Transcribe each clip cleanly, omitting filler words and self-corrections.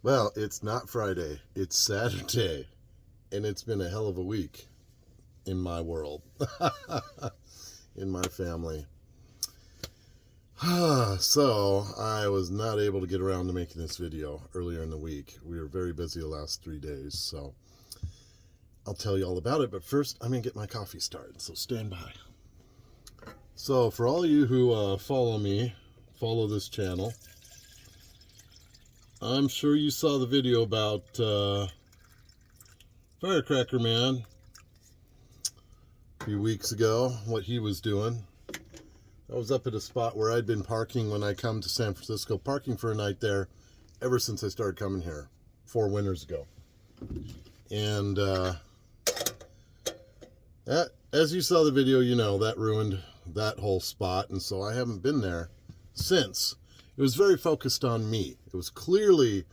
Well, it's not Friday, it's Saturday, and it's been a hell of a week in my world, in my family. So, I was not able to get around to making this video earlier in the week. We were very busy the last 3 days, so I'll tell you all about it. But first, I'm going to get my coffee started, so stand by. So, for all of you who follow this channel, I'm sure you saw the video about Firecracker Man a few weeks ago, what he was doing. I was up at a spot where I'd been parking when I come to San Francisco, parking for a night there ever since I started coming here 4 winters ago. And that, as you saw the video, you know, that ruined that whole spot. And so I haven't been there since. It was very focused on me. It was clearly,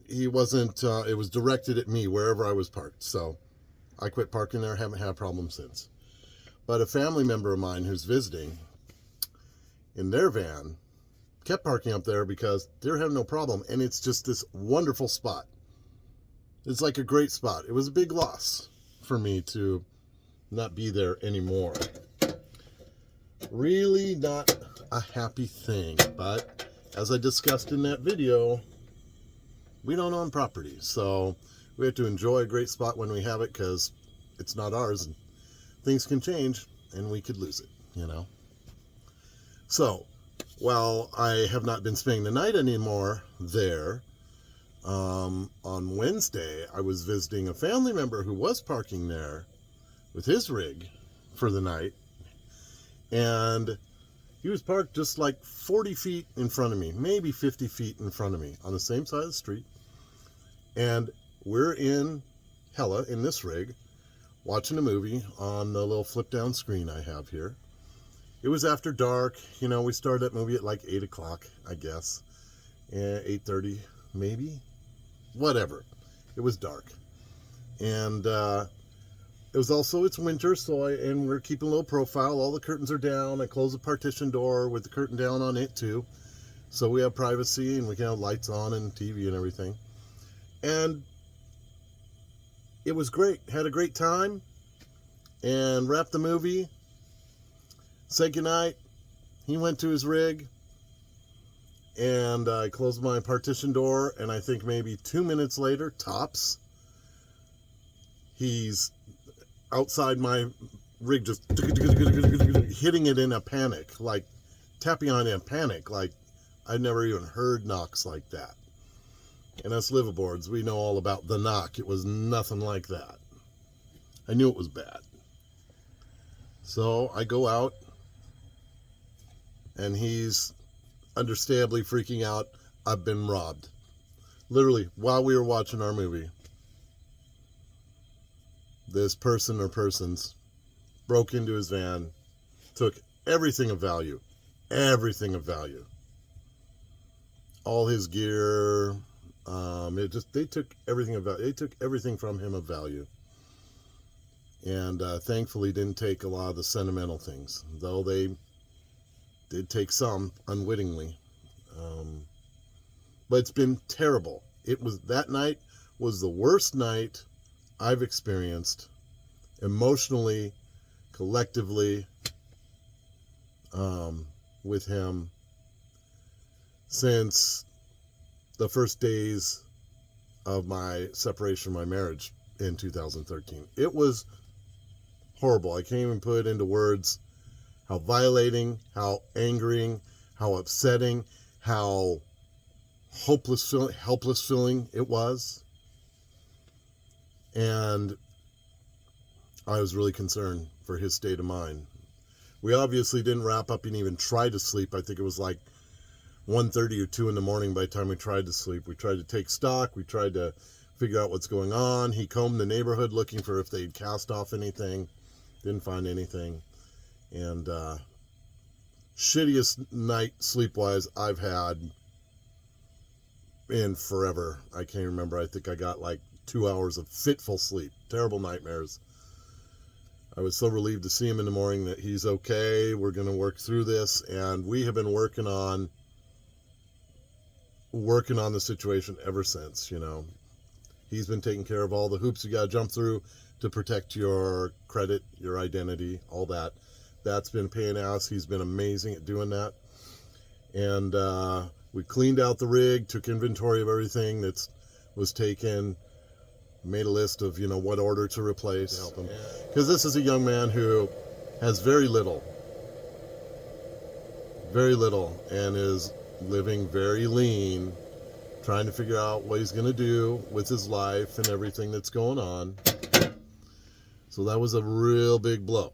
it was directed at me wherever I was parked. So I quit parking there, haven't had a problem since. But a family member of mine who's visiting in their van kept parking up there because they're having no problem. And it's just this wonderful spot. It's like a great spot. It was a big loss for me to not be there anymore. Really not a happy thing, but as I discussed in that video, we don't own property, so we have to enjoy a great spot when we have it, because it's not ours and things can change and we could lose it, you know. So while I have not been spending the night anymore there, on Wednesday I was visiting a family member who was parking there with his rig for the night, and he was parked just like 40 feet in front of me, maybe 50 feet in front of me, on the same side of the street. And we're in this rig, watching a movie on the little flip down screen I have here. It was after dark. You know, we started that movie at like 8 o'clock, I guess. 8:30, maybe? Whatever. It was dark. And it was also, it's winter, so and we're keeping a little profile. All the curtains are down. I closed the partition door with the curtain down on it too, so we have privacy and we can have lights on and TV and everything. And it was great. Had a great time and wrapped the movie. Said goodnight. He went to his rig, and I closed my partition door, and I think maybe 2 minutes later, tops, he's outside my rig, just hitting it in a panic, like tapping on it in a panic, like I'd never even heard knocks like that. And us liveaboards, we know all about the knock. It was nothing like that. I knew it was bad. So I go out, and he's understandably freaking out. I've been robbed. Literally, while we were watching our movie, this person or persons broke into his van, took everything of value, all his gear. They took everything of value. They took everything from him of value, and thankfully didn't take a lot of the sentimental things, though they did take some unwittingly. But it's been terrible. That night was the worst night I've experienced emotionally, collectively, with him since the first days of my separation, my marriage in 2013. It was horrible. I can't even put it into words how violating, how angering, how upsetting, how helpless feeling it was. And I was really concerned for his state of mind. We obviously didn't wrap up and even try to sleep. I think it was like 1:30 or 2 in the morning by the time we tried to sleep. We tried to take stock. We tried to figure out what's going on. He combed the neighborhood looking for if they'd cast off anything. Didn't find anything. And shittiest night sleep-wise I've had in forever. I can't remember. I think I got like 2 hours of fitful sleep. Terrible nightmares. I was so relieved to see him in the morning that he's okay. We're going to work through this. And we have been working on working on the situation ever since, you know. He's been taking care of all the hoops you got to jump through to protect your credit, your identity, all that. That's been paying ass. He's been amazing at doing that. And we cleaned out the rig, took inventory of everything that was taken, made a list of, you know, what order to replace to help him. Because this is a young man who has very little, and is living very lean, trying to figure out what he's going to do with his life and everything that's going on. So that was a real big blow.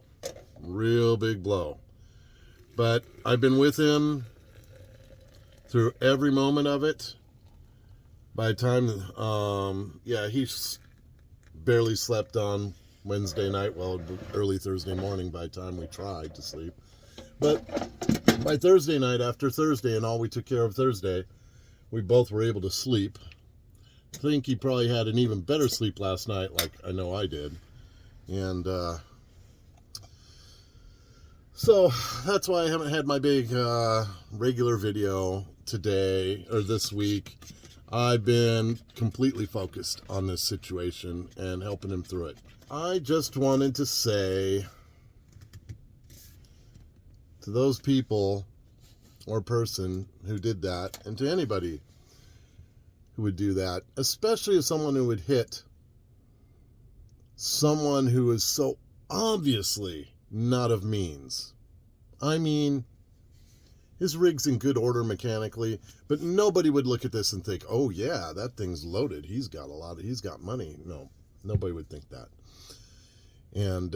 But I've been with him through every moment of it. By the time, he barely slept on Wednesday night, well, early Thursday morning by the time we tried to sleep. But by Thursday night, after Thursday and all we took care of Thursday, we both were able to sleep. I think he probably had an even better sleep last night, like I know I did. And so that's why I haven't had my big regular video today or this week. I've been completely focused on this situation and helping him through it. I just wanted to say to those people or person who did that, and to anybody who would do that, especially if someone who would hit someone who is so obviously not of means. I mean, his rig's in good order mechanically, but nobody would look at this and think, oh yeah, that thing's loaded. He's got money. No, nobody would think that. And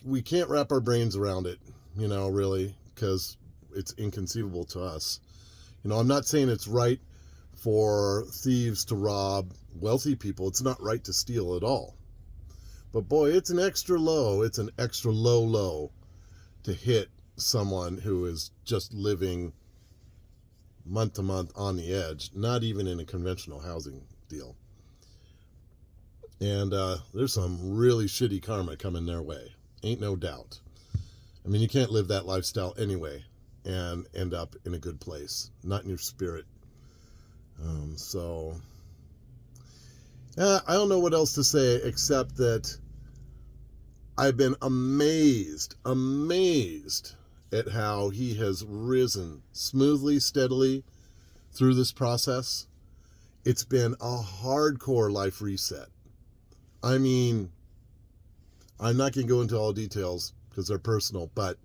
we can't wrap our brains around it, you know, really, because it's inconceivable to us. You know, I'm not saying it's right for thieves to rob wealthy people. It's not right to steal at all. But boy, it's an extra low to hit someone who is just living month to month on the edge, not even in a conventional housing deal. And there's some really shitty karma coming their way. Ain't no doubt. I mean, you can't live that lifestyle anyway and end up in a good place. Not in your spirit. I don't know what else to say except that I've been amazed at how he has risen smoothly, steadily through this process. It's been a hardcore life reset. I mean, I'm not going to go into all details because they're personal, but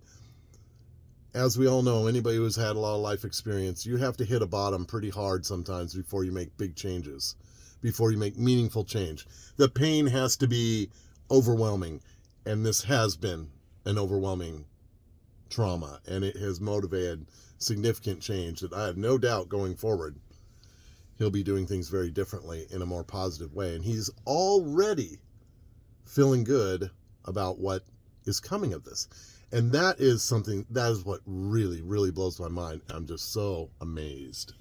as we all know, anybody who's had a lot of life experience, you have to hit a bottom pretty hard sometimes before you make big changes, before you make meaningful change. The pain has to be overwhelming, and this has been an overwhelming trauma, and it has motivated significant change that I have no doubt going forward he'll be doing things very differently in a more positive way. And he's already feeling good about what is coming of this. And that is what really, really blows my mind. I'm just so amazed.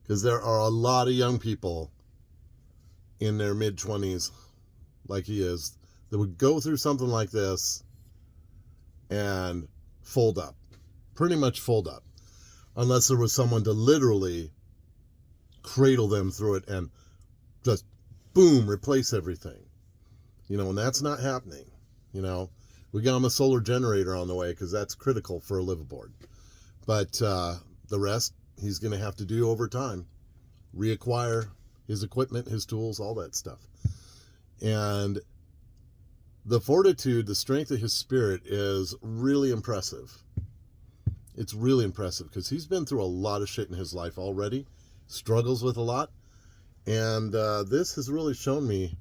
Because there are a lot of young people in their mid-20s, like he is, that would go through something like this and fold up. Pretty much fold up. Unless there was someone to literally cradle them through it and just, boom, replace everything. You know, and that's not happening. You know, we got him a solar generator on the way because that's critical for a liveaboard. But the rest, he's going to have to do over time. Reacquire his equipment, his tools, all that stuff. And the fortitude, the strength of his spirit is really impressive. It's really impressive because he's been through a lot of shit in his life already, struggles with a lot, and this has really shown me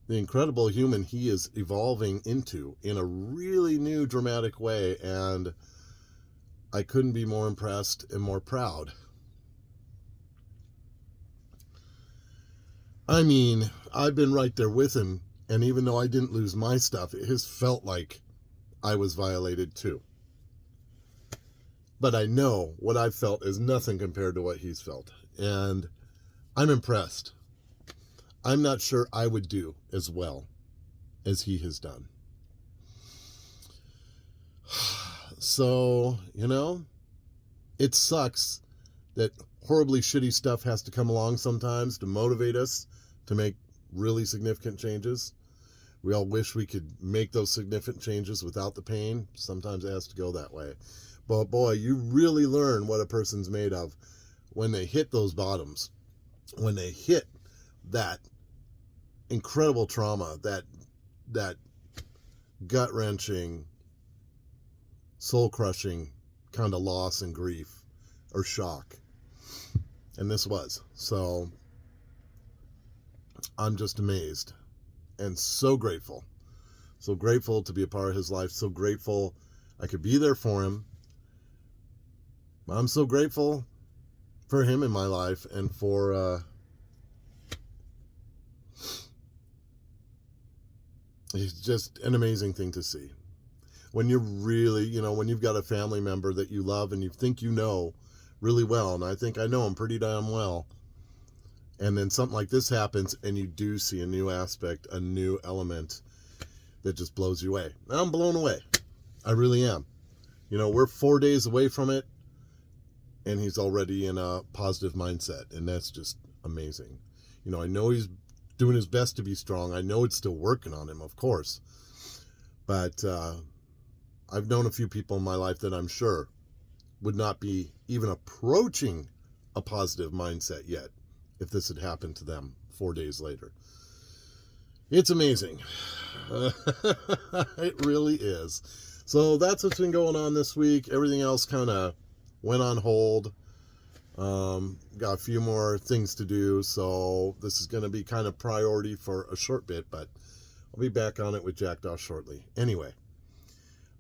the incredible human he is evolving into in a really new, dramatic way, and I couldn't be more impressed and more proud. I mean, I've been right there with him, and even though I didn't lose my stuff, it has felt like I was violated too. But I know what I've felt is nothing compared to what he's felt. And I'm impressed. I'm not sure I would do as well as he has done. So, it sucks that horribly shitty stuff has to come along sometimes to motivate us to make really significant changes. We all wish we could make those significant changes without the pain. Sometimes it has to go that way. But boy, you really learn what a person's made of when they hit those bottoms, when they hit that incredible trauma, that gut-wrenching, soul-crushing kind of loss and grief or shock. And this was. So I'm just amazed and so grateful. So grateful to be a part of his life. So grateful I could be there for him. I'm so grateful for him in my life and for it's just an amazing thing to see. When you're really, when you've got a family member that you love and you think really well, and I think I know him pretty damn well, and then something like this happens and you do see a new aspect, a new element that just blows you away. I'm blown away. I really am. We're 4 days away from it, and he's already in a positive mindset, and that's just amazing. I know he's doing his best to be strong. I know it's still working on him, of course. But I've known a few people in my life that I'm sure would not be even approaching a positive mindset yet if this had happened to them 4 days later. It's amazing. It really is. So that's what's been going on this week. Everything else kind of went on hold. Got a few more things to do, so this is going to be kind of priority for a short bit, but I'll be back on it with Jackdaw shortly. Anyway,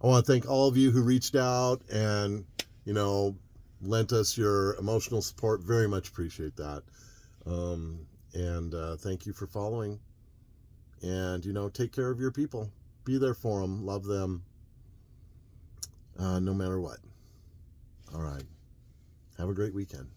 I want to thank all of you who reached out and, lent us your emotional support. Very much appreciate that. And thank you for following. And, take care of your people. Be there for them. Love them. No matter what. All right. Have a great weekend.